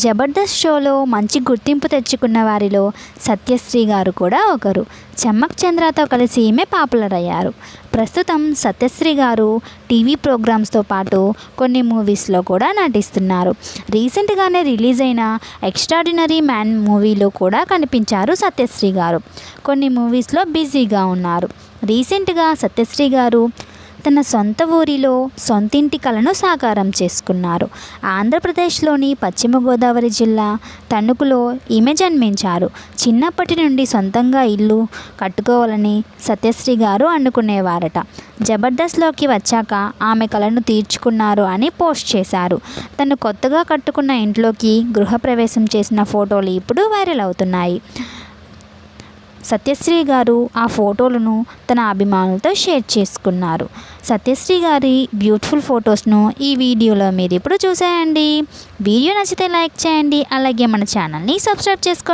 జబర్దస్త్ షోలో మంచి గుర్తింపు తెచ్చుకున్న వారిలో సత్యశ్రీ గారు కూడా ఒకరు. చమ్మక్ చంద్రతో కలిసి ఈమె పాపులర్ అయ్యారు. ప్రస్తుతం సత్యశ్రీ గారు టీవీ ప్రోగ్రామ్స్తో పాటు కొన్ని మూవీస్లో కూడా నటిస్తున్నారు. రీసెంట్గానే రిలీజ్ అయిన ఎక్స్ట్రాడినరీ మ్యాన్ మూవీలో కూడా కనిపించారు సత్యశ్రీ గారు. కొన్ని మూవీస్లో బిజీగా ఉన్నారు. రీసెంట్గా సత్యశ్రీ గారు తన సొంత ఊరిలో సొంతింటి కలను సాకారం చేసుకున్నారు. ఆంధ్రప్రదేశ్లోని పశ్చిమ గోదావరి జిల్లా తణుకులో ఈమె జన్మించారు. చిన్నప్పటి నుండి సొంతంగా ఇల్లు కట్టుకోవాలని సత్యశ్రీ గారు అనుకునేవారట. జబర్దస్త్లోకి వచ్చాక ఆమె కలను తీర్చుకున్నారు అని పోస్ట్ చేశారు. తను కొత్తగా కట్టుకున్న ఇంట్లోకి గృహప్రవేశం చేసిన ఫోటోలు ఇప్పుడు వైరల్ అవుతున్నాయి. సత్యశ్రీ గారు ఆ ఫోటోలను తన అభిమానులతో షేర్ చేసుకున్నారు. సత్యశ్రీ గారి బ్యూటిఫుల్ ఫొటోస్ను ఈ వీడియోలో మీరు ఇప్పుడు చూసేయండి. వీడియో నచ్చితే లైక్ చేయండి. అలాగే మన ఛానల్ని సబ్స్క్రైబ్ చేసుకోండి.